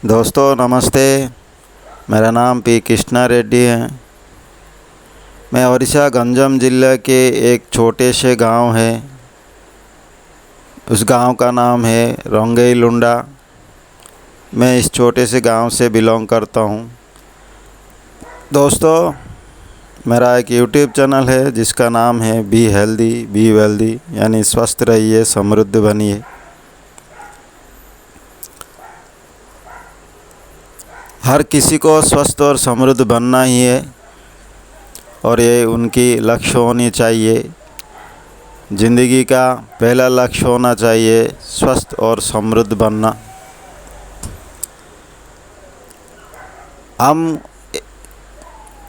दोस्तों नमस्ते। मेरा नाम पी कृष्णा रेड्डी है। मैं ओडिशा गंजम ज़िले के एक छोटे से गांव है, उस गांव का नाम है रंगईलुंडा। मैं इस छोटे से गांव से बिलोंग करता हूं। दोस्तों, मेरा एक यूट्यूब चैनल है जिसका नाम है बी हेल्दी बी वेल्दी, यानी स्वस्थ रहिए समृद्ध बनिए। हर किसी को स्वस्थ और समृद्ध बनना ही है और ये उनकी लक्ष्य होनी चाहिए। ज़िंदगी का पहला लक्ष्य होना चाहिए स्वस्थ और समृद्ध बनना। हम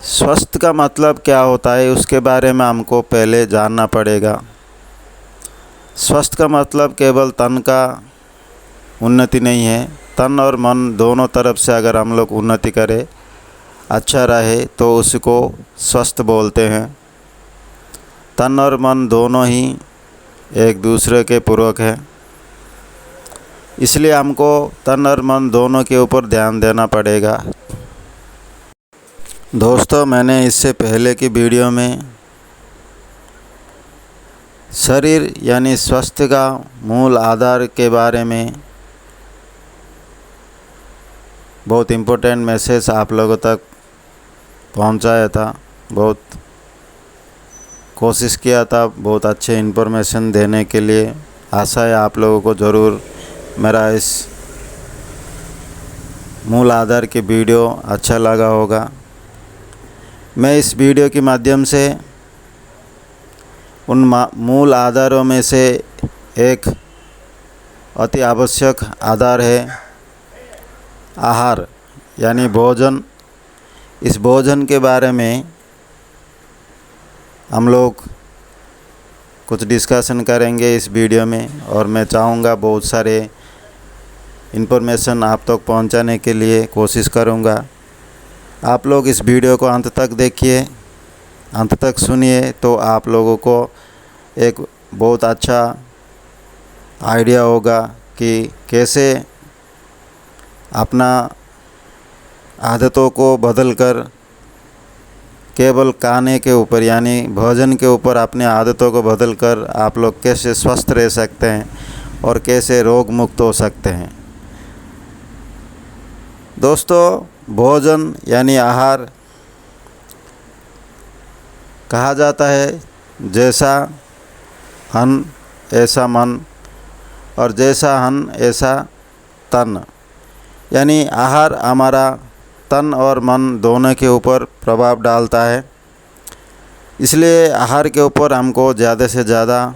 स्वस्थ का मतलब क्या होता है उसके बारे में हमको पहले जानना पड़ेगा। स्वस्थ का मतलब केवल तन का उन्नति नहीं है। तन और मन दोनों तरफ से अगर हम लोग उन्नति करें, अच्छा रहे, तो उसको स्वस्थ बोलते हैं। तन और मन दोनों ही एक दूसरे के पूरक हैं, इसलिए हमको तन और मन दोनों के ऊपर ध्यान देना पड़ेगा। दोस्तों, मैंने इससे पहले की वीडियो में शरीर यानी स्वास्थ्य का मूल आधार के बारे में बहुत इम्पोर्टेंट मैसेज आप लोगों तक पहुंचाया था। बहुत कोशिश किया था बहुत अच्छे इन्फॉर्मेशन देने के लिए। आशा है आप लोगों को ज़रूर मेरा इस मूल आधार की वीडियो अच्छा लगा होगा। मैं इस वीडियो के माध्यम से उन मूल आधारों में से एक अति आवश्यक आधार है आहार यानी भोजन। इस भोजन के बारे में हम लोग कुछ डिस्कशन करेंगे इस वीडियो में, और मैं चाहूँगा बहुत सारे इन्फॉर्मेशन आप तक पहुंचाने के लिए कोशिश करूँगा। आप लोग इस वीडियो को अंत तक देखिए, अंत तक सुनिए, तो आप लोगों को एक बहुत अच्छा आइडिया होगा कि कैसे अपना आदतों को बदलकर केवल खाने के ऊपर यानी भोजन के ऊपर अपने आदतों को बदलकर आप लोग कैसे स्वस्थ रह सकते हैं और कैसे रोग मुक्त हो सकते हैं। दोस्तों, भोजन यानी आहार कहा जाता है जैसा अन्न ऐसा मन और जैसा अन्न ऐसा तन। यानी आहार हमारा तन और मन दोनों के ऊपर प्रभाव डालता है, इसलिए आहार के ऊपर हमको ज़्यादा से ज़्यादा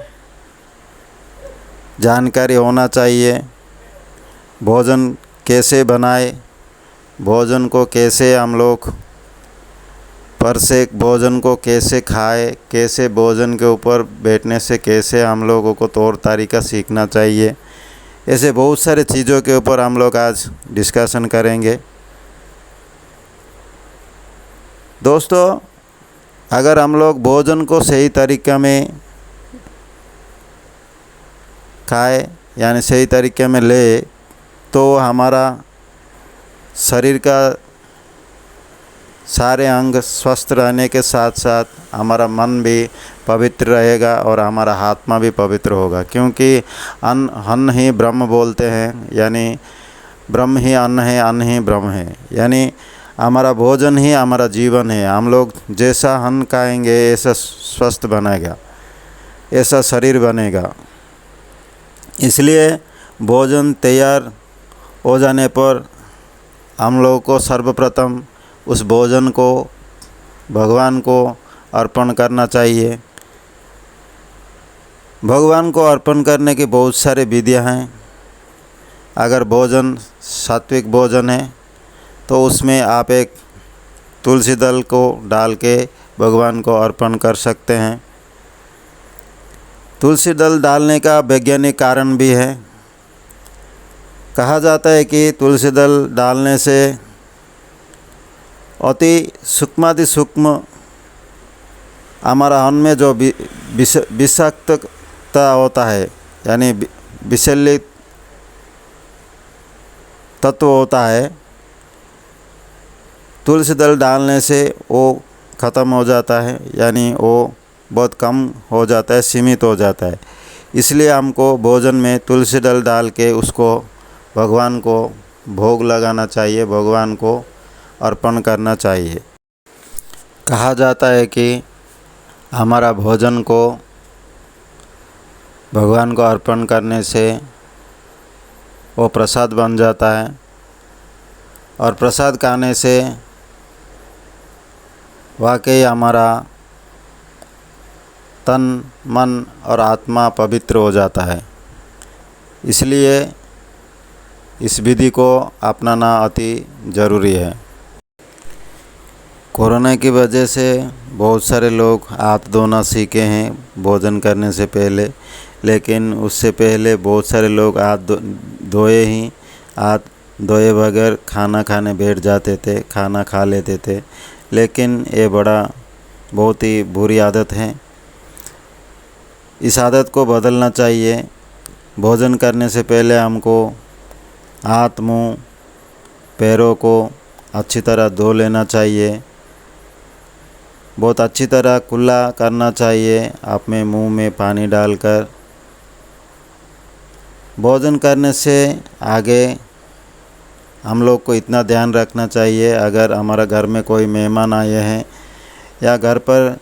जानकारी होना चाहिए। भोजन कैसे बनाए, भोजन को कैसे हम लोग परसे, भोजन को कैसे खाए, कैसे भोजन के ऊपर बैठने से कैसे हम लोगों को तौर तरीका सीखना चाहिए। ऐसे बहुत सारे चीज़ों के ऊपर हम लोग आज डिस्कशन करेंगे। दोस्तों, अगर हम लोग भोजन को सही तरीके में खाए यानी सही तरीके में ले, तो हमारा शरीर का सारे अंग स्वस्थ रहने के साथ साथ हमारा मन भी पवित्र रहेगा और हमारा आत्मा भी पवित्र होगा। क्योंकि अन्न ही ब्रह्म बोलते हैं, यानी ब्रह्म ही अन्न है, अन्न ही ब्रह्म है। यानी हमारा भोजन ही हमारा जीवन है। हम लोग जैसा अन्न खाएंगे ऐसा स्वस्थ बनेगा, ऐसा शरीर बनेगा। इसलिए भोजन तैयार हो जाने पर हम लोगों को सर्वप्रथम उस भोजन को भगवान को अर्पण करना चाहिए। भगवान को अर्पण करने की बहुत सारी विधियां हैं। अगर भोजन सात्विक भोजन है तो उसमें आप एक तुलसी दल को डाल के भगवान को अर्पण कर सकते हैं। तुलसी दल डालने का वैज्ञानिक कारण भी है। कहा जाता है कि तुलसी दल डालने से अति सूक्ष्माति सूक्ष्म हमारा अन्न में जो विषाक्तता होता है यानी विषलित तत्व होता है, तुलसी दल डालने से वो ख़त्म हो जाता है, यानी वो बहुत कम हो जाता है, सीमित हो जाता है। इसलिए हमको भोजन में तुलसी दल डाल के उसको भगवान को भोग लगाना चाहिए, भगवान को अर्पण करना चाहिए। कहा जाता है कि हमारा भोजन को भगवान को अर्पण करने से वो प्रसाद बन जाता है, और प्रसाद खाने से वाकई हमारा तन मन और आत्मा पवित्र हो जाता है। इसलिए इस विधि को अपनाना अति ज़रूरी है। कोरोना की वजह से बहुत सारे लोग हाथ धोना सीखे हैं भोजन करने से पहले, लेकिन उससे पहले बहुत सारे लोग हाथ धोए बगैर खाना खाने बैठ जाते थे, खाना खा लेते थे। लेकिन ये बहुत ही बुरी आदत है। इस आदत को बदलना चाहिए। भोजन करने से पहले हमको हाथ मुंह पैरों को अच्छी तरह धो लेना चाहिए, बहुत अच्छी तरह कुल्ला करना चाहिए अपने मुंह में पानी डालकर। भोजन करने से आगे हम लोग को इतना ध्यान रखना चाहिए, अगर हमारा घर में कोई मेहमान आए हैं या घर पर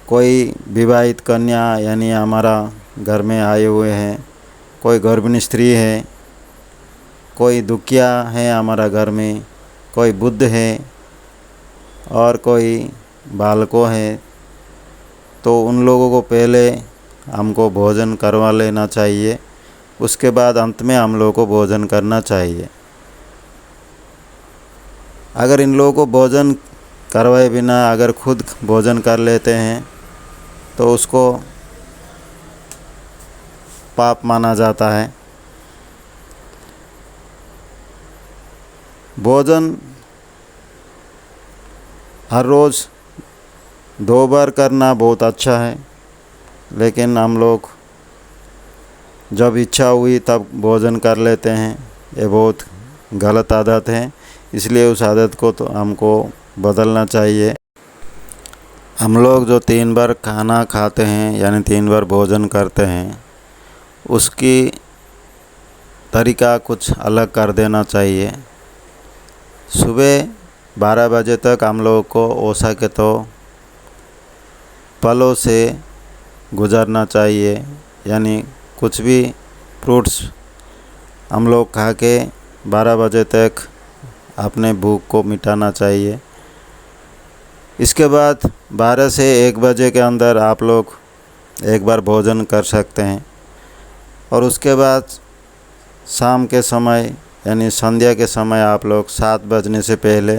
कोई विवाहित कन्या यानी हमारा घर में आए हुए हैं, कोई गर्भिणी स्त्री है, कोई दुखिया है हमारा घर में, कोई बुद्ध है और कोई बालकों है, तो उन लोगों को पहले हमको भोजन करवा लेना चाहिए। उसके बाद अंत में हम लोगों को भोजन करना चाहिए। अगर इन लोगों को भोजन करवाए बिना अगर खुद भोजन कर लेते हैं तो उसको पाप माना जाता है। भोजन हर रोज़ 2 बार करना बहुत अच्छा है, लेकिन हम लोग जब इच्छा हुई तब भोजन कर लेते हैं। ये बहुत गलत आदत है, इसलिए उस आदत को तो हमको बदलना चाहिए। हम लोग जो 3 बार खाना खाते हैं यानी 3 बार भोजन करते हैं, उसकी तरीका कुछ अलग कर देना चाहिए। सुबह 12 बजे तक हम लोग को हो सके तो फलों से गुजरना चाहिए, यानी कुछ भी फ्रूट्स हम लोग खा के 12 बजे तक अपने भूख को मिटाना चाहिए। इसके बाद 12 से 1 बजे के अंदर आप लोग एक बार भोजन कर सकते हैं, और उसके बाद शाम के समय यानी संध्या के समय आप लोग 7 बजने से पहले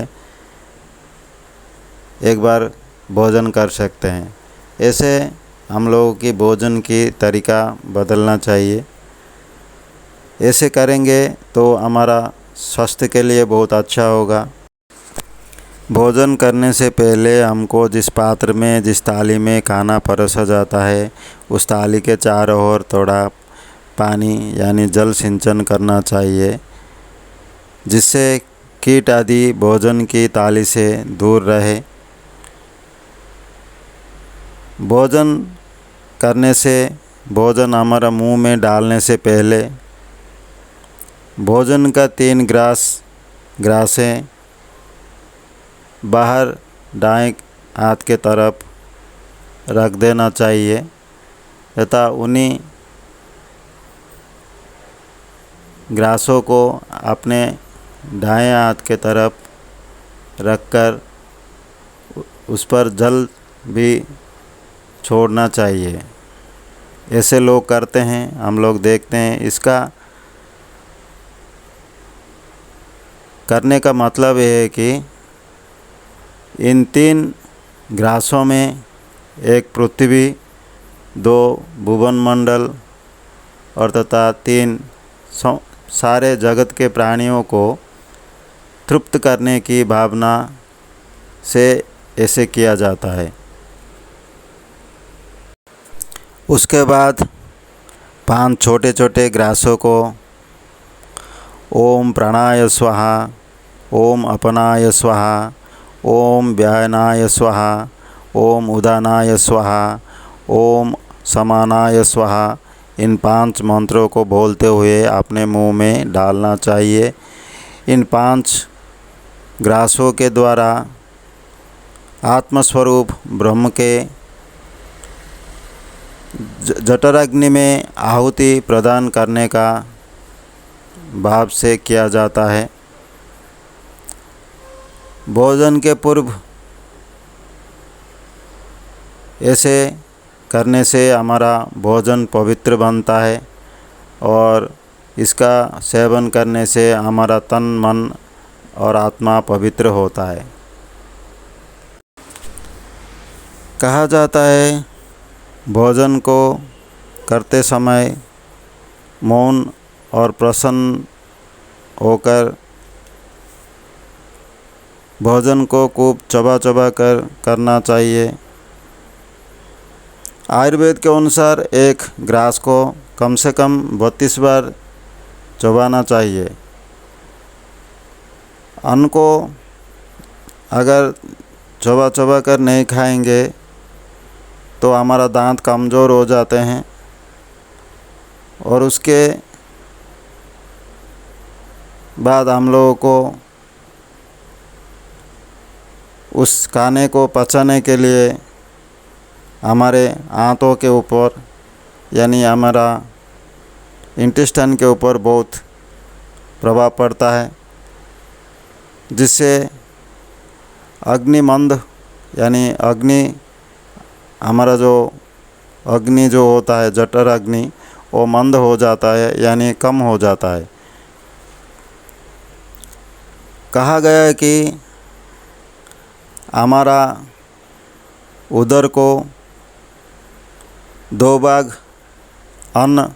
एक बार भोजन कर सकते हैं। ऐसे हम लोगों की भोजन की तरीका बदलना चाहिए। ऐसे करेंगे तो हमारा स्वास्थ्य के लिए बहुत अच्छा होगा। भोजन करने से पहले हमको जिस पात्र में जिस थाली में खाना परोसा जाता है, उस थाली के चारों ओर थोड़ा पानी यानी जल सिंचन करना चाहिए, जिससे कीट आदि भोजन की थाली से दूर रहे। भोजन करने से भोजन हमारा मुंह में डालने से पहले भोजन का 3 ग्रासें बाहर दाएं हाथ के तरफ रख देना चाहिए तथा उन्हीं ग्रासों को अपने दाएं हाथ के तरफ रखकर उस पर जल भी छोड़ना चाहिए। ऐसे लोग करते हैं, हम लोग देखते हैं। इसका करने का मतलब ये है कि इन 3 ग्रासों में एक पृथ्वी, 2 भुवन मंडल और तथा 3 सारे जगत के प्राणियों को तृप्त करने की भावना से ऐसे किया जाता है। उसके बाद 5 छोटे छोटे ग्रासों को ओम प्राणाय स्वाहा, ओम अपनाय स्वाहा, ओम व्यायनाय स्वाहा, ओम उदानाय स्वाहा, ओम समानाय स्वाहा। इन 5 मंत्रों को बोलते हुए अपने मुंह में डालना चाहिए। इन 5 ग्रासों के द्वारा आत्मस्वरूप ब्रह्म के जठराग्नि में आहुति प्रदान करने का भाव से किया जाता है। भोजन के पूर्व ऐसे करने से हमारा भोजन पवित्र बनता है और इसका सेवन करने से हमारा तन, मन और आत्मा पवित्र होता है। कहा जाता है भोजन को करते समय मौन और प्रसन्न होकर भोजन को खूब चबा चबा कर करना चाहिए। आयुर्वेद के अनुसार एक ग्रास को कम से कम 32 बार चबाना चाहिए। अन्न को अगर चबा चबा कर नहीं खाएंगे तो हमारा दांत कमज़ोर हो जाते हैं और उसके बाद हम लोगों को उस खाने को पचाने के लिए हमारे आंतों के ऊपर यानी हमारा इंटेस्टाइन के ऊपर बहुत प्रभाव पड़ता है, जिससे अग्निमंद यानी हमारा जो अग्नि जो होता है जठर अग्नि वो मंद हो जाता है यानी कम हो जाता है। कहा गया है कि हमारा उदर को 2 भाग अन्न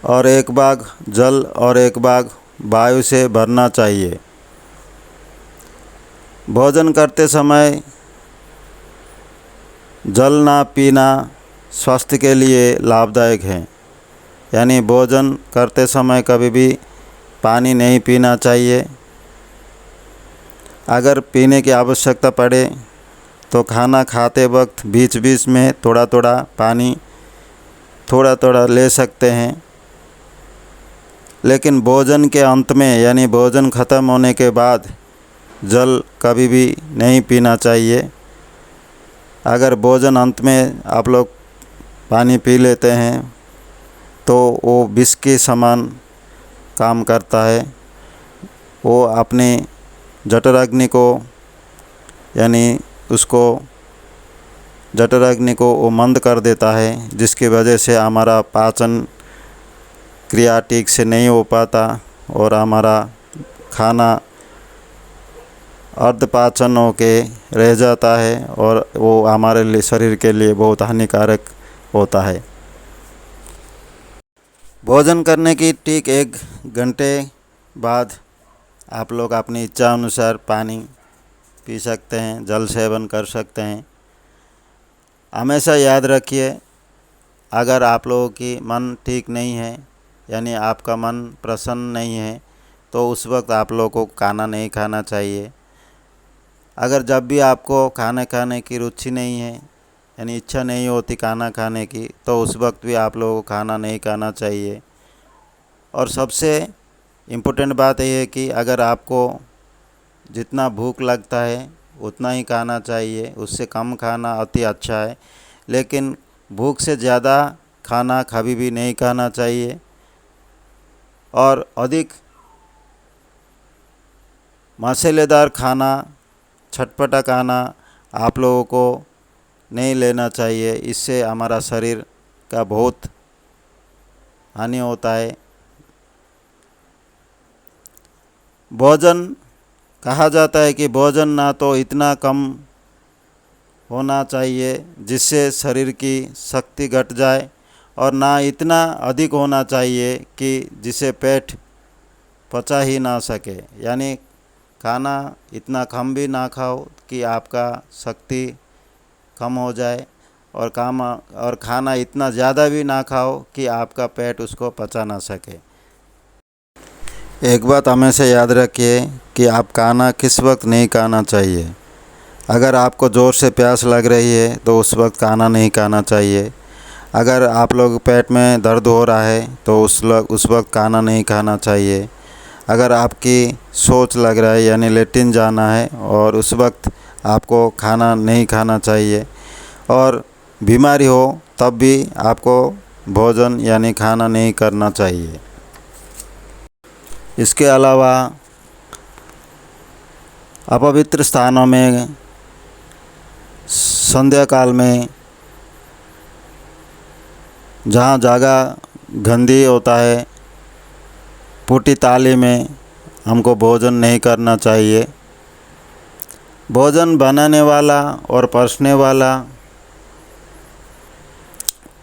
और 1 भाग जल और 1 भाग वायु से भरना चाहिए। भोजन करते समय जल ना पीना स्वास्थ्य के लिए लाभदायक है, यानी भोजन करते समय कभी भी पानी नहीं पीना चाहिए। अगर पीने की आवश्यकता पड़े तो खाना खाते वक्त बीच बीच में थोड़ा थोड़ा ले सकते हैं, लेकिन भोजन के अंत में यानी भोजन ख़त्म होने के बाद जल कभी भी नहीं पीना चाहिए। अगर भोजन अंत में आप लोग पानी पी लेते हैं तो वो विष के समान काम करता है। वो अपने जठराग्नि को यानी उसको जठराग्नि को वो मंद कर देता है, जिसकी वजह से हमारा पाचन क्रिया ठीक से नहीं हो पाता और हमारा खाना अर्धपाचन होके रह जाता है और वो हमारे लिए शरीर के लिए बहुत हानिकारक होता है। भोजन करने की ठीक 1 घंटे बाद आप लोग अपनी इच्छा अनुसार पानी पी सकते हैं, जल सेवन कर सकते हैं। हमेशा याद रखिए, अगर आप लोगों की मन ठीक नहीं है यानी आपका मन प्रसन्न नहीं है तो उस वक्त आप लोगों को खाना नहीं खाना चाहिए। अगर जब भी आपको खाना खाने की रुचि नहीं है यानी इच्छा नहीं होती खाना खाने की तो उस वक्त भी आप लोगों को खाना नहीं खाना चाहिए। और सबसे इम्पोर्टेंट बात यह है कि अगर आपको जितना भूख लगता है उतना ही खाना चाहिए, उससे कम खाना अति अच्छा है, लेकिन भूख से ज़्यादा खाना कभी भी नहीं खाना चाहिए। और अधिक मसालेदार खाना, चटपटा खाना आप लोगों को नहीं लेना चाहिए, इससे हमारा शरीर का बहुत हानि होता है। भोजन कहा जाता है कि भोजन ना तो इतना कम होना चाहिए जिससे शरीर की शक्ति घट जाए और ना इतना अधिक होना चाहिए कि जिसे पेट पचा ही ना सके, यानी खाना इतना कम भी ना खाओ कि आपका शक्ति कम हो जाए और खाना इतना ज़्यादा भी ना खाओ कि आपका पेट उसको पचा ना सके। एक बात हमेशा याद रखिए कि आप खाना किस वक्त नहीं खाना चाहिए। अगर आपको ज़ोर से प्यास लग रही है तो उस वक्त खाना नहीं खाना चाहिए। अगर आप लोग पेट में दर्द हो रहा है तो उस वक्त खाना नहीं खाना चाहिए। अगर आपकी सोच लग रहा है यानी लेटिन जाना है और उस वक्त आपको खाना नहीं खाना चाहिए। और बीमारी हो तब भी आपको भोजन यानी खाना नहीं करना चाहिए। इसके अलावा अपवित्र स्थानों में संध्या काल में जहाँ जगह गंदी होता है, फूटी थाली में हमको भोजन नहीं करना चाहिए। भोजन बनाने वाला और परोसने वाला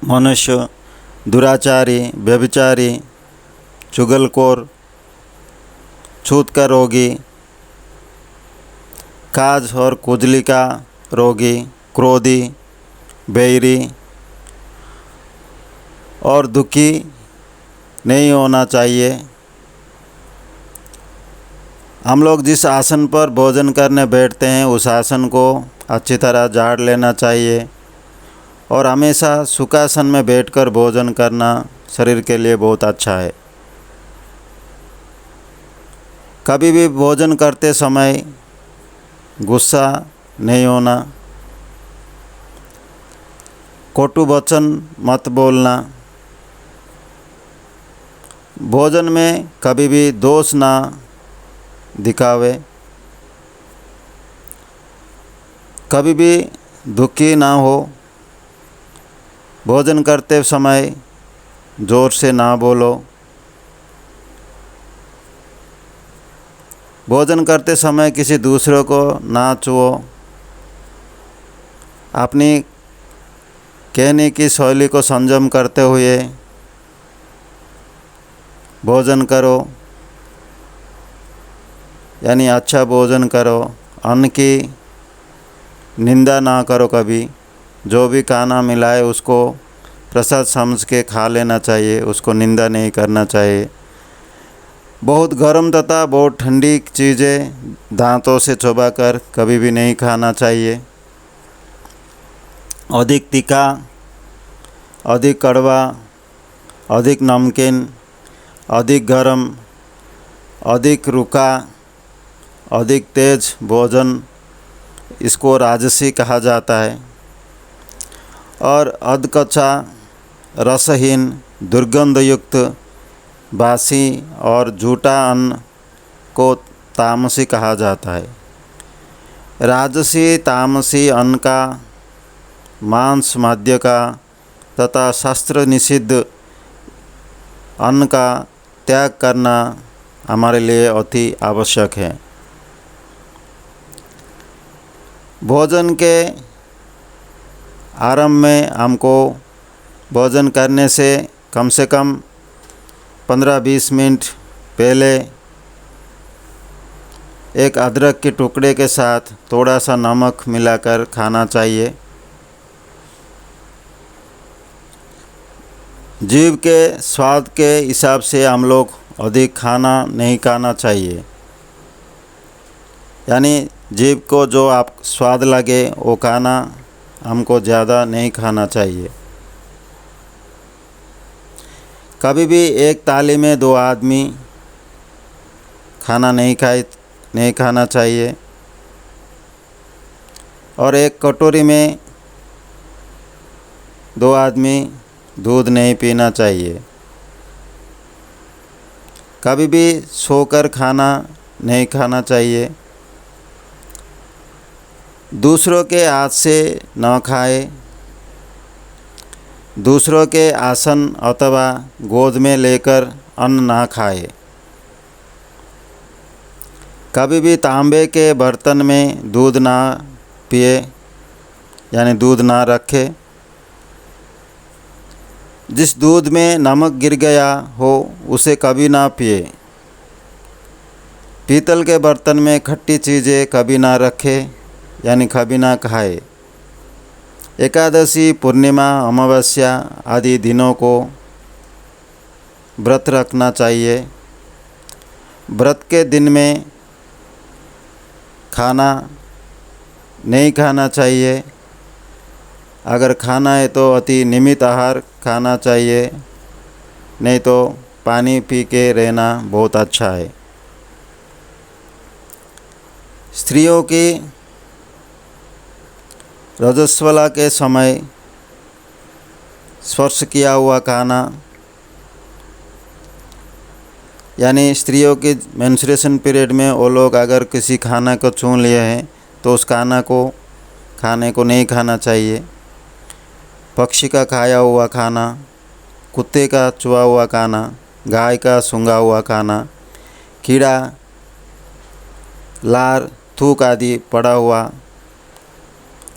मनुष्य दुराचारी, व्यभिचारी, चुगलखोर, छूत का रोगी, काज और खुजली का रोगी, क्रोधी, बैरी और दुखी नहीं होना चाहिए। हम लोग जिस आसन पर भोजन करने बैठते हैं उस आसन को अच्छी तरह झाड़ लेना चाहिए और हमेशा सुखासन में बैठकर भोजन करना शरीर के लिए बहुत अच्छा है। कभी भी भोजन करते समय गुस्सा नहीं होना, कटु वचन मत बोलना, भोजन में कभी भी दोष ना दिखावे, कभी भी दुखी ना हो, भोजन करते समय ज़ोर से ना बोलो, भोजन करते समय किसी दूसरे को ना छुओ, अपनी कहने की शैली को संयम करते हुए भोजन करो, यानी अच्छा भोजन करो। अन्न की निंदा ना करो कभी। जो भी खाना मिला है उसको प्रसाद समझ के खा लेना चाहिए, उसको निंदा नहीं करना चाहिए। बहुत गर्म तथा बहुत ठंडी चीज़ें दांतों से चबाकर कभी भी नहीं खाना चाहिए। अधिक तीखा, अधिक कड़वा, अधिक नमकीन, अधिक गर्म, अधिक रूखा, अधिक तेज भोजन, इसको राजसी कहा जाता है। और अधकच्चा, रसहीन, दुर्गंधयुक्त, बासी और झूठा अन्न को तामसी कहा जाता है। राजसी तामसी अन्न का, मांस मद्य का तथा शास्त्र निषिद्ध अन्न का त्याग करना हमारे लिए अति आवश्यक है। भोजन के आरंभ में हमको भोजन करने से कम 15-20 मिनट पहले एक अदरक के टुकड़े के साथ थोड़ा सा नमक मिलाकर खाना चाहिए। जीभ के स्वाद के हिसाब से हम लोग अधिक खाना नहीं खाना चाहिए, यानी जीभ को जो आप स्वाद लगे वो खाना हमको ज़्यादा नहीं खाना चाहिए। कभी भी एक थाली में 2 आदमी खाना नहीं खाना चाहिए और एक कटोरी में 2 आदमी दूध नहीं पीना चाहिए। कभी भी सोकर खाना नहीं खाना चाहिए। दूसरों के हाथ से न खाए, दूसरों के आसन अथवा गोद में लेकर अन्न ना खाए। कभी भी तांबे के बर्तन में दूध ना पिए, यानी दूध ना रखे। जिस दूध में नमक गिर गया हो उसे कभी ना पिए। पीतल के बर्तन में खट्टी चीज़ें कभी ना रखे, यानी कभी ना खाए। एकादशी, पूर्णिमा, अमावस्या आदि दिनों को व्रत रखना चाहिए व्रत के दिन में खाना नहीं खाना चाहिए। अगर खाना है तो अति नियमित आहार खाना चाहिए, नहीं तो पानी पी के रहना बहुत अच्छा है। स्त्रियों की रजस्वला के समय स्पर्श किया हुआ खाना, यानी स्त्रियों के मेंस्ट्रुएशन पीरियड में वो लोग अगर किसी खाना को छू लिए हैं तो उस खाने को नहीं खाना चाहिए। पक्षी का खाया हुआ खाना, कुत्ते का चुआ हुआ खाना, गाय का सूंघा हुआ खाना, कीड़ा, लार, थूक आदि पड़ा हुआ,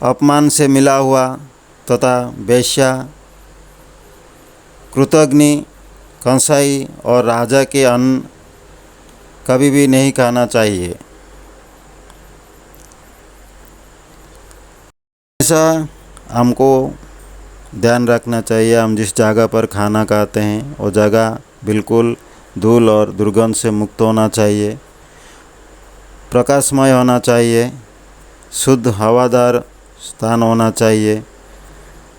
अपमान से मिला हुआ तथा वेश्या, कृतघ्नि, कंसाई और राजा के अन्न कभी भी नहीं खाना चाहिए। ऐसा हमको ध्यान रखना चाहिए, हम जिस जगह पर खाना खाते हैं वो जगह बिल्कुल धूल और दुर्गंध से मुक्त होना चाहिए, प्रकाशमय होना चाहिए, शुद्ध हवादार स्थान होना चाहिए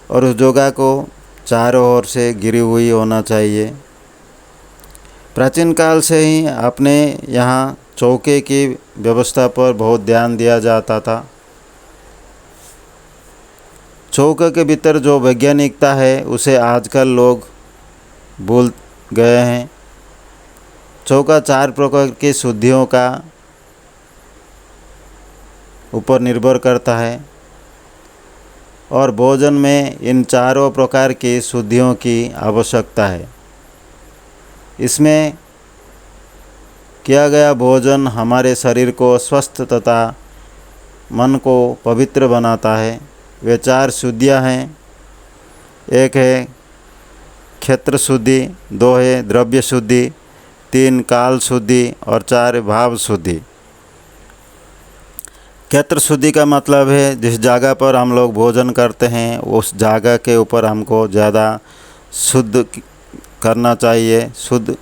और उस जगह को चारों ओर से घिरी हुई होना चाहिए। प्राचीन काल से ही अपने यहाँ चौके की व्यवस्था पर बहुत ध्यान दिया जाता था। चौके के भीतर जो वैज्ञानिकता है उसे आजकल लोग भूल गए हैं। चौका 4 प्रकार की शुद्धियों का ऊपर निर्भर करता है और भोजन में इन चारों प्रकार की शुद्धियों की आवश्यकता है। इसमें किया गया भोजन हमारे शरीर को स्वस्थ तथा मन को पवित्र बनाता है। वे 4 शुद्धियाँ हैं। एक है क्षेत्र शुद्धि, 2 है द्रव्य शुद्धि, 3 काल शुद्धि और 4 भाव शुद्धि। क्षेत्र शुद्धि का मतलब है जिस जगह पर हम लोग भोजन करते हैं उस जगह के ऊपर हमको ज़्यादा शुद्ध करना चाहिए। शुद्ध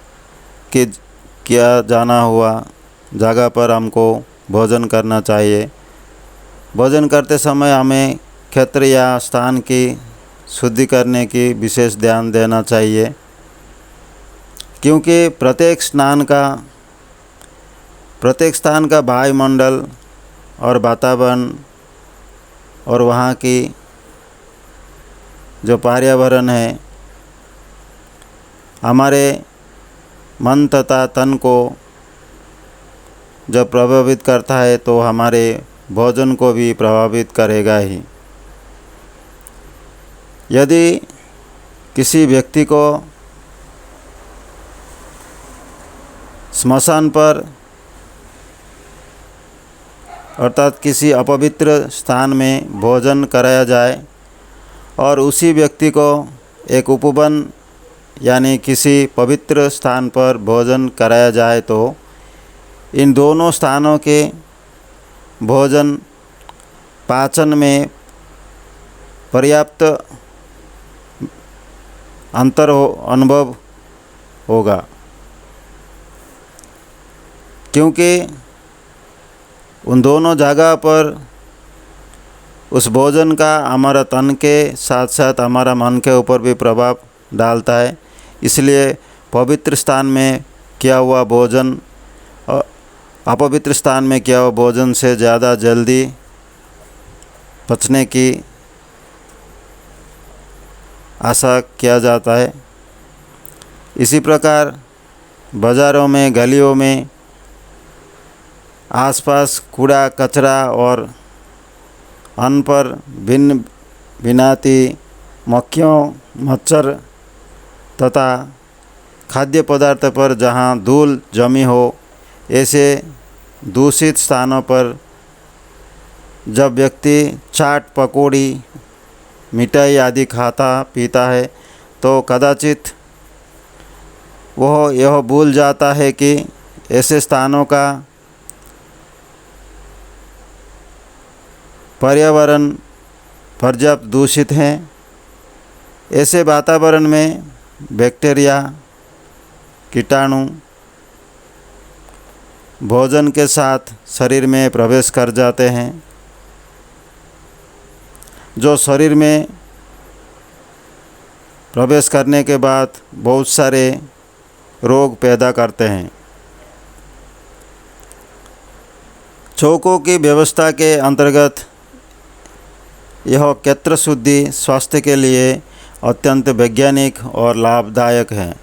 किया जाना हुआ जगह पर हमको भोजन करना चाहिए। भोजन करते समय हमें क्षेत्र या स्थान की शुद्धि करने की विशेष ध्यान देना चाहिए, क्योंकि प्रत्येक स्थान का वायुमंडल और वातावरण और वहाँ की जो पर्यावरण है हमारे मन तथा तन को जब प्रभावित करता है तो हमारे भोजन को भी प्रभावित करेगा ही। यदि किसी व्यक्ति को स्मशान पर अर्थात किसी अपवित्र स्थान में भोजन कराया जाए और उसी व्यक्ति को एक उपवन यानी किसी पवित्र स्थान पर भोजन कराया जाए तो इन दोनों स्थानों के भोजन पाचन में पर्याप्त अनुभव होगा, क्योंकि उन दोनों जगह पर उस भोजन का हमारा तन के साथ साथ हमारा मन के ऊपर भी प्रभाव डालता है। इसलिए पवित्र स्थान में किया हुआ भोजन अपवित्र स्थान में किया हुआ भोजन से ज़्यादा जल्दी पचने की आशा किया जाता है। इसी प्रकार बाज़ारों में, गलियों में आसपास कूड़ा कचरा और अन्न पर भिन्न भिनाती मक्खियों, मच्छर तथा खाद्य पदार्थ पर जहाँ धूल जमी हो, ऐसे दूषित स्थानों पर जब व्यक्ति चाट, पकौड़ी, मिठाई आदि खाता पीता है तो कदाचित वह यह भूल जाता है कि ऐसे स्थानों का पर्यावरण पर्याप्त दूषित है। ऐसे वातावरण में बैक्टीरिया, कीटाणु भोजन के साथ शरीर में प्रवेश कर जाते हैं, जो शरीर में प्रवेश करने के बाद बहुत सारे रोग पैदा करते हैं। चौकों की व्यवस्था के अंतर्गत यह क्षेत्र शुद्धि स्वास्थ्य के लिए अत्यंत वैज्ञानिक और लाभदायक है।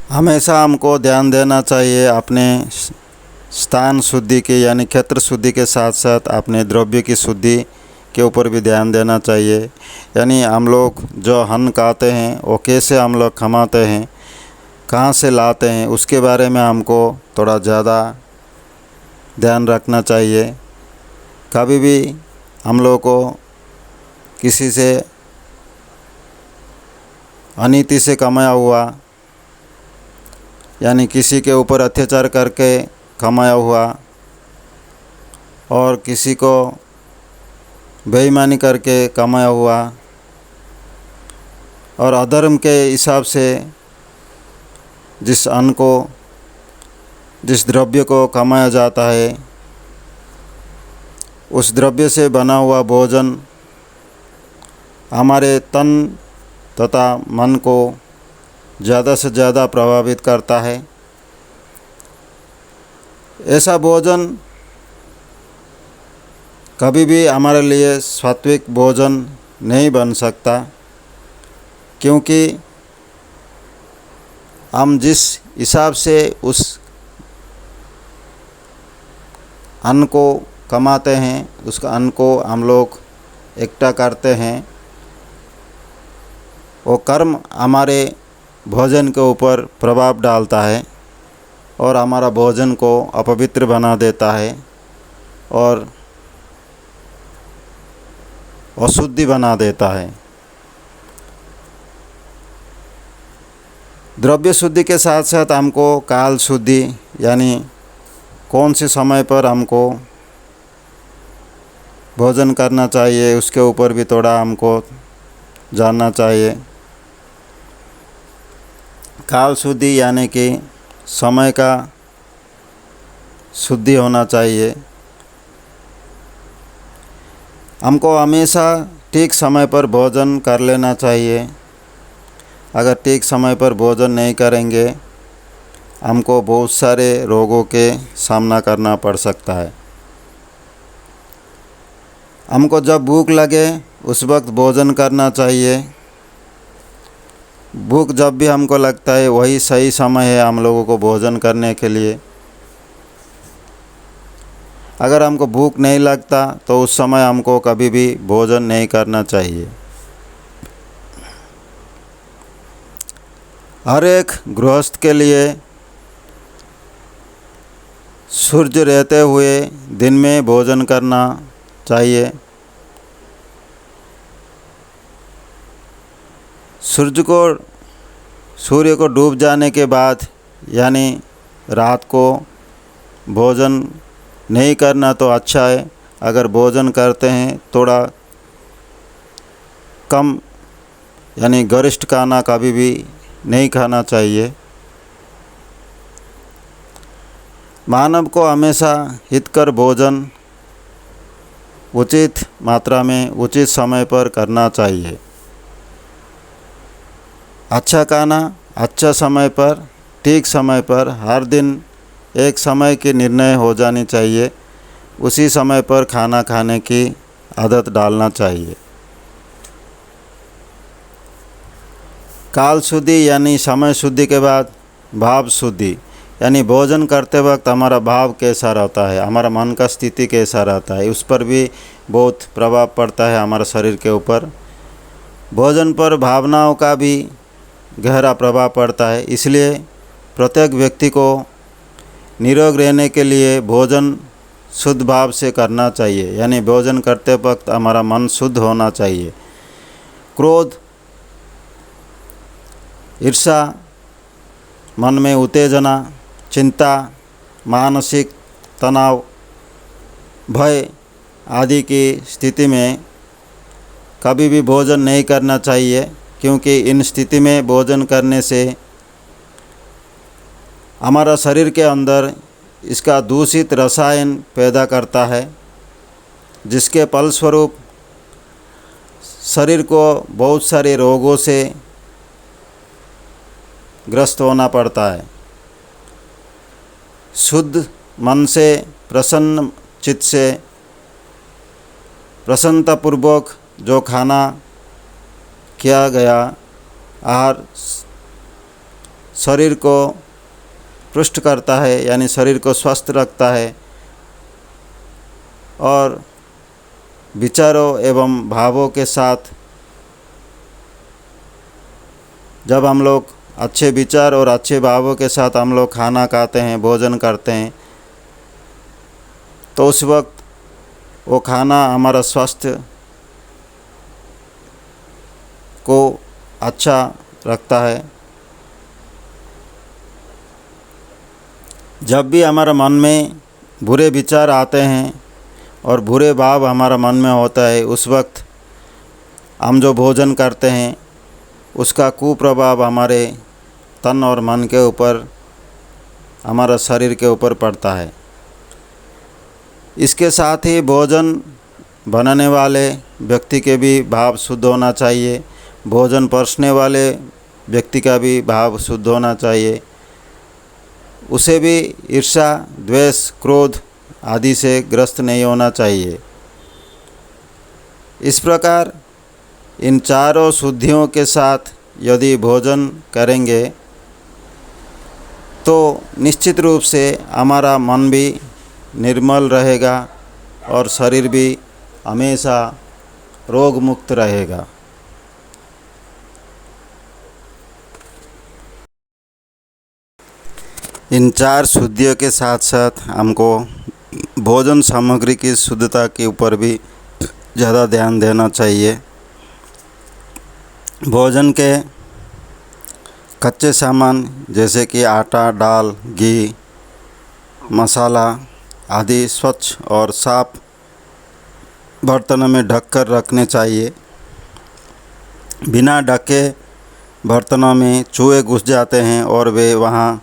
हमेशा हमको ध्यान देना चाहिए अपने स्थान शुद्धि की यानी क्षेत्र शुद्धि के साथ साथ अपने द्रव्य की शुद्धि के ऊपर भी ध्यान देना चाहिए। यानी हम लोग जो अन्न खाते हैं वो कैसे हम लोग कमाते हैं, कहाँ से लाते हैं, उसके बारे में हमको थोड़ा ज़्यादा ध्यान रखना चाहिए। कभी भी हम लोग को किसी से अनीति से कमाया हुआ यानी किसी के ऊपर अत्याचार करके कमाया हुआ और किसी को बेईमानी करके कमाया हुआ और अधर्म के हिसाब से जिस अन्न को, जिस द्रव्य को कमाया जाता है, उस द्रव्य से बना हुआ भोजन हमारे तन तथा मन को ज़्यादा से ज़्यादा प्रभावित करता है। ऐसा भोजन कभी भी हमारे लिए सात्विक भोजन नहीं बन सकता, क्योंकि हम जिस हिसाब से उस अन्न को कमाते हैं, उसका अन्न को हम लोग इकट्ठा करते हैं, वो कर्म हमारे भोजन के ऊपर प्रभाव डालता है और हमारा भोजन को अपवित्र बना देता है और अशुद्धि बना देता है। द्रव्य शुद्धि के साथ साथ हमको काल शुद्धि यानी कौन से समय पर हमको भोजन करना चाहिए उसके ऊपर भी थोड़ा हमको जानना चाहिए। काल शुद्धि यानी कि समय का शुद्धि होना चाहिए। हमको हमेशा ठीक समय पर भोजन कर लेना चाहिए। अगर ठीक समय पर भोजन नहीं करेंगे हमको बहुत सारे रोगों के सामना करना पड़ सकता है। हमको जब भूख लगे उस वक्त भोजन करना चाहिए। भूख जब भी हमको लगता है वही सही समय है हम लोगों को भोजन करने के लिए। अगर हमको भूख नहीं लगता तो उस समय हमको कभी भी भोजन नहीं करना चाहिए। हर एक गृहस्थ के लिए सूर्य रहते हुए दिन में भोजन करना चाहिए। सूर्य को डूब जाने के बाद यानी रात को भोजन नहीं करना तो अच्छा है। अगर भोजन करते हैं थोड़ा कम यानी गरिष्ठ खाना कभी भी नहीं खाना चाहिए। मानव को हमेशा हितकर भोजन उचित मात्रा में उचित समय पर करना चाहिए। अच्छा खाना अच्छा समय पर ठीक समय पर हर दिन एक समय की निर्णय हो जानी चाहिए। उसी समय पर खाना खाने की आदत डालना चाहिए। काल शुद्धि यानी समय शुद्धि के बाद भाव शुद्धि यानी भोजन करते वक्त हमारा भाव कैसा रहता है, हमारा मन का स्थिति कैसा रहता है, उस पर भी बहुत प्रभाव पड़ता है हमारे शरीर के ऊपर। भोजन पर भावनाओं का भी गहरा प्रभाव पड़ता है। इसलिए प्रत्येक व्यक्ति को निरोग रहने के लिए भोजन शुद्ध भाव से करना चाहिए। यानी भोजन करते वक्त हमारा मन शुद्ध होना चाहिए। क्रोध, ईर्ष्या, मन में उत्तेजना, चिंता, मानसिक तनाव, भय आदि की स्थिति में कभी भी भोजन नहीं करना चाहिए, क्योंकि इन स्थिति में भोजन करने से हमारा शरीर के अंदर इसका दूषित रसायन पैदा करता है, जिसके फलस्वरूप शरीर को बहुत सारे रोगों से ग्रस्त होना पड़ता है। शुद्ध मन से, प्रसन्न चित्त से, प्रसन्नतापूर्वक जो खाना किया गया आहार शरीर को पुष्ट करता है, यानी शरीर को स्वस्थ रखता है और विचारों एवं भावों के साथ जब हम लोग अच्छे विचार और अच्छे भावों के साथ हम लोग खाना खाते हैं, भोजन करते हैं, तो उस वक्त वो खाना हमारा स्वास्थ्य को अच्छा रखता है। जब भी हमारा मन में बुरे विचार आते हैं और बुरे भाव हमारा मन में होता है, उस वक्त हम जो भोजन करते हैं उसका कुप्रभाव हमारे तन और मन के ऊपर, हमारा शरीर के ऊपर पड़ता है। इसके साथ ही भोजन बनाने वाले व्यक्ति के भी भाव शुद्ध होना चाहिए, भोजन परोसने वाले व्यक्ति का भी भाव शुद्ध होना चाहिए। उसे भी ईर्ष्या, द्वेष, क्रोध आदि से ग्रस्त नहीं होना चाहिए। इस प्रकार इन चारों शुद्धियों के साथ यदि भोजन करेंगे तो निश्चित रूप से हमारा मन भी निर्मल रहेगा और शरीर भी हमेशा रोग मुक्त रहेगा। इन चार शुद्धियों के साथ साथ हमको भोजन सामग्री की शुद्धता के ऊपर भी ज़्यादा ध्यान देना चाहिए। भोजन के कच्चे सामान जैसे कि आटा, दाल, घी, मसाला आदि स्वच्छ और साफ बर्तनों में ढककर रखने चाहिए। बिना ढके बर्तनों में चूहे घुस जाते हैं और वे वहाँ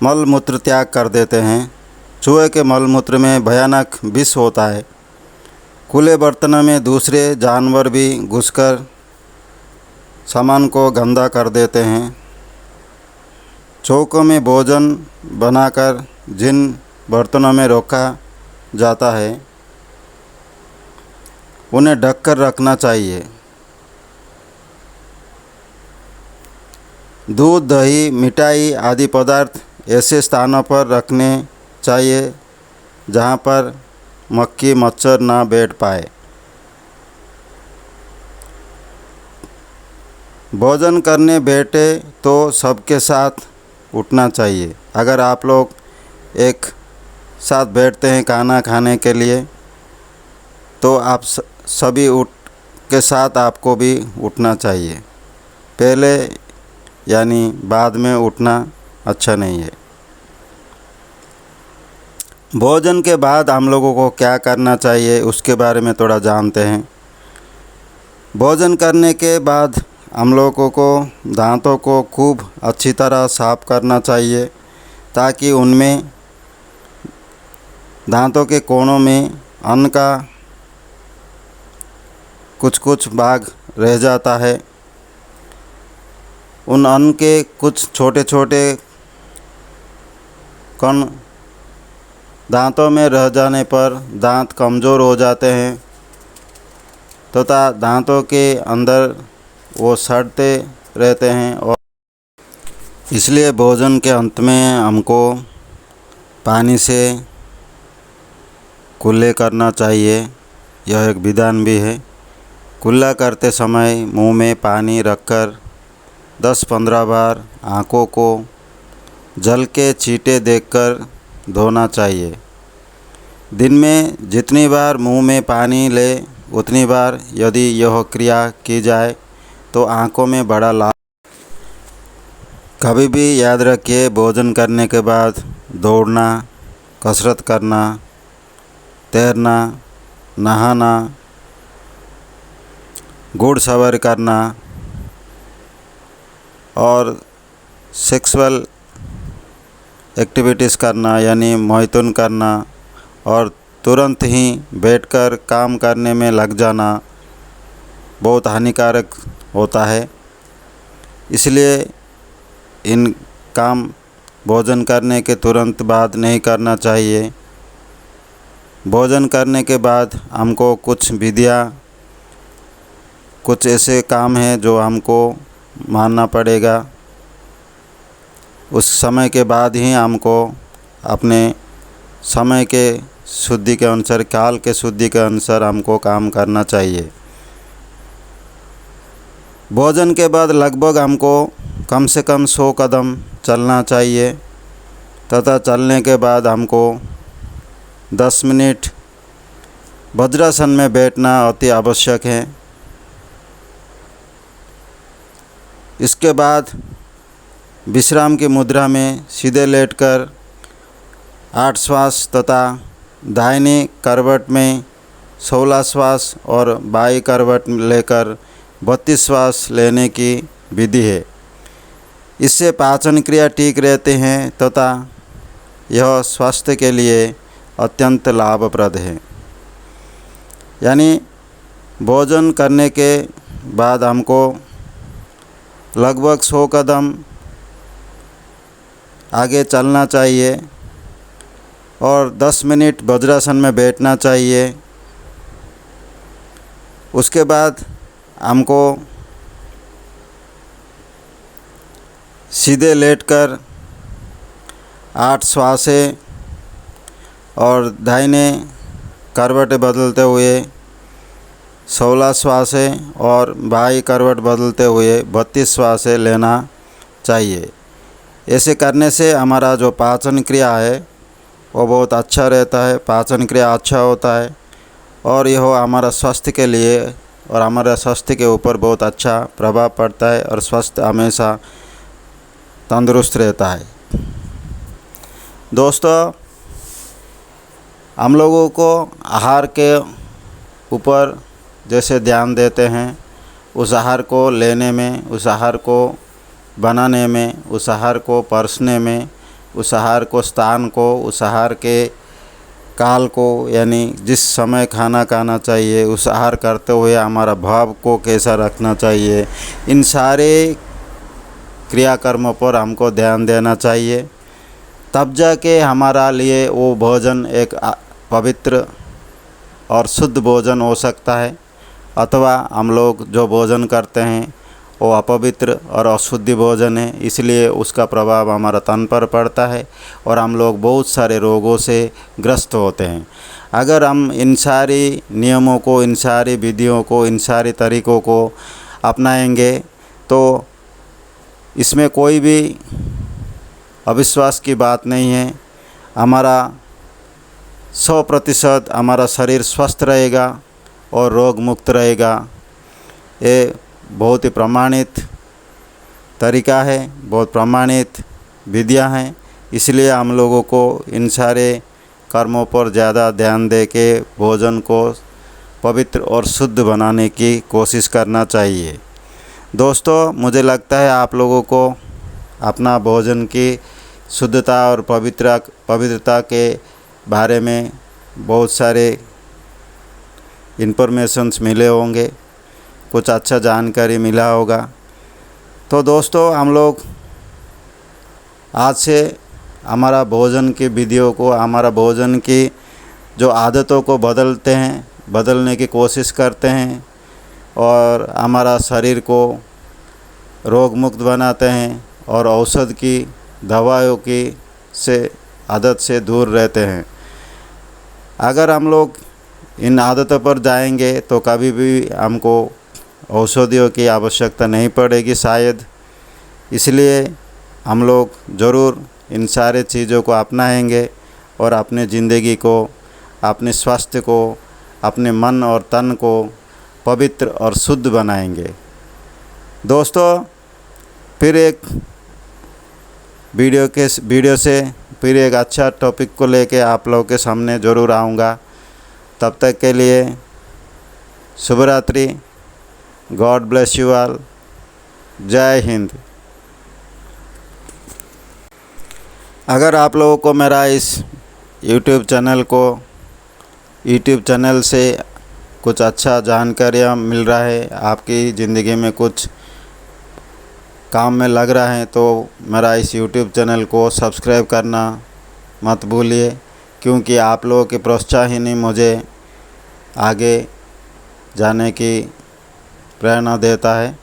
मल मूत्र त्याग कर देते हैं। चूहे के मल मूत्र में भयानक विष होता है। खुले बर्तनों में दूसरे जानवर भी घुसकर सामान को गंदा कर देते हैं। चौकों में भोजन बनाकर जिन बर्तनों में रखा जाता है उन्हें ढककर रखना चाहिए। दूध, दही, मिठाई आदि पदार्थ ऐसे स्थानों पर रखने चाहिए जहाँ पर मक्खी, मच्छर ना बैठ पाए। भोजन करने बैठे तो सबके साथ उठना चाहिए। अगर आप लोग एक साथ बैठते हैं खाना खाने के लिए तो आप सभी उठ के साथ आपको भी उठना चाहिए। पहले यानी बाद में उठना अच्छा नहीं है। भोजन के बाद हम लोगों को क्या करना चाहिए उसके बारे में थोड़ा जानते हैं। भोजन करने के बाद हम लोगों को दांतों को खूब अच्छी तरह साफ करना चाहिए ताकि उनमें दांतों के कोनों में अन्न का कुछ भाग रह जाता है। उन अन्न के कुछ छोटे छोटे कण दांतों में रह जाने पर दांत कमज़ोर हो जाते हैं तथा दांतों के अंदर वो सड़ते रहते हैं और इसलिए भोजन के अंत में हमको पानी से कुल्ले करना चाहिए। यह एक विधान भी है। कुल्ला करते समय मुंह में पानी रखकर 10-15 बार आँखों को जल के छींटे देकर धोना चाहिए। दिन में जितनी बार मुंह में पानी ले उतनी बार यदि यह क्रिया की जाए तो आँखों में बड़ा लाभ। कभी भी याद रखिए, भोजन करने के बाद दौड़ना, कसरत करना, तैरना, नहाना, घुड़सवारी करना और सेक्सुअल एक्टिविटीज़ करना यानी मैथुन करना और तुरंत ही बैठकर काम करने में लग जाना बहुत हानिकारक होता है। इसलिए इन काम भोजन करने के तुरंत बाद नहीं करना चाहिए। भोजन करने के बाद हमको कुछ विधियाँ, कुछ ऐसे काम हैं जो हमको मानना पड़ेगा। उस समय के बाद ही हमको अपने समय के शुद्धि के अनुसार, काल के शुद्धि के अनुसार हमको काम करना चाहिए। भोजन के बाद लगभग हमको कम से कम 100 कदम चलना चाहिए तथा चलने के बाद हमको 10 मिनट वज्रासन में बैठना अति आवश्यक है। इसके बाद विश्राम की मुद्रा में सीधे लेटकर 8 श्वास तथा दाहिनी करवट में 16 श्वास और बाईं करवट लेकर 32 श्वास लेने की विधि है। इससे पाचन क्रिया ठीक रहते हैं तथा यह स्वास्थ्य के लिए अत्यंत लाभप्रद है। यानी भोजन करने के बाद हमको लगभग 100 कदम आगे चलना चाहिए और 10 मिनट वज्रासन में बैठना चाहिए। उसके बाद हमको सीधे लेटकर 8 श्वासें और दाहिने करवट बदलते हुए 16 श्वासें और बाईं करवट बदलते हुए 32 श्वासें लेना चाहिए। ऐसे करने से हमारा जो पाचन क्रिया है वो बहुत अच्छा रहता है, पाचन क्रिया अच्छा होता है और यह हमारा स्वास्थ्य के लिए और हमारे स्वास्थ्य के ऊपर बहुत अच्छा प्रभाव पड़ता है और स्वास्थ्य हमेशा तंदुरुस्त रहता है। दोस्तों, हम लोगों को आहार के ऊपर जैसे ध्यान देते हैं, उस आहार को लेने में, उस आहार को बनाने में, उस आहार को परसने में, उस आहार को स्थान को, उस आहार के काल को यानी जिस समय खाना खाना चाहिए, उस आहार करते हुए हमारा भाव को कैसा रखना चाहिए, इन सारे क्रियाकर्मों पर हमको ध्यान देना चाहिए। तब जाके हमारा लिए वो भोजन एक पवित्र और शुद्ध भोजन हो सकता है। अथवा हम लोग जो भोजन करते हैं वो अपवित्र और अशुद्ध भोजन है, इसलिए उसका प्रभाव हमारा तन पर पड़ता है और हम लोग बहुत सारे रोगों से ग्रस्त होते हैं। अगर हम इन सारी नियमों को, इन सारी विधियों को, इन सारे तरीक़ों को अपनाएंगे तो इसमें कोई भी अविश्वास की बात नहीं है। हमारा 100% हमारा शरीर स्वस्थ रहेगा और रोग मुक्त रहेगा। ये बहुत ही प्रमाणित तरीका है, बहुत प्रमाणित विधियां हैं। इसलिए हम लोगों को इन सारे कर्मों पर ज़्यादा ध्यान दे के भोजन को पवित्र और शुद्ध बनाने की कोशिश करना चाहिए। दोस्तों, मुझे लगता है आप लोगों को अपना भोजन की शुद्धता और पवित्रता के बारे में बहुत सारे इन्फॉर्मेशंस मिले होंगे, कुछ अच्छा जानकारी मिला होगा। तो दोस्तों, हम लोग आज से हमारा भोजन की विधियों को, हमारा भोजन की जो आदतों को बदलने की कोशिश करते हैं और हमारा शरीर को रोग मुक्त बनाते हैं और औषध की, दवाइयों की आदत से दूर रहते हैं। अगर हम लोग इन आदतों पर जाएंगे तो कभी भी हमको औषधियों की आवश्यकता नहीं पड़ेगी शायद। इसलिए हम लोग ज़रूर इन सारे चीज़ों को अपनाएंगे और अपने ज़िंदगी को, अपने स्वास्थ्य को, अपने मन और तन को पवित्र और शुद्ध बनाएंगे। दोस्तों, फिर एक वीडियो से फिर एक अच्छा टॉपिक को लेके आप लोगों के सामने ज़रूर आऊँगा। तब तक के लिए शुभ रात्रि। God bless you all. जय हिंद। अगर आप लोगों को मेरा इस यूट्यूब चैनल से कुछ अच्छा जानकारियाँ मिल रहा है, आपकी ज़िंदगी में कुछ काम में लग रहा है, तो मेरा इस यूट्यूब चैनल को सब्सक्राइब करना मत भूलिए, क्योंकि आप लोगों की प्रोत्साहन ही मुझे आगे जाने की प्रेरणा देता है।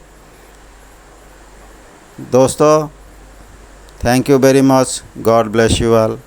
दोस्तों, thank you very much. God bless you all.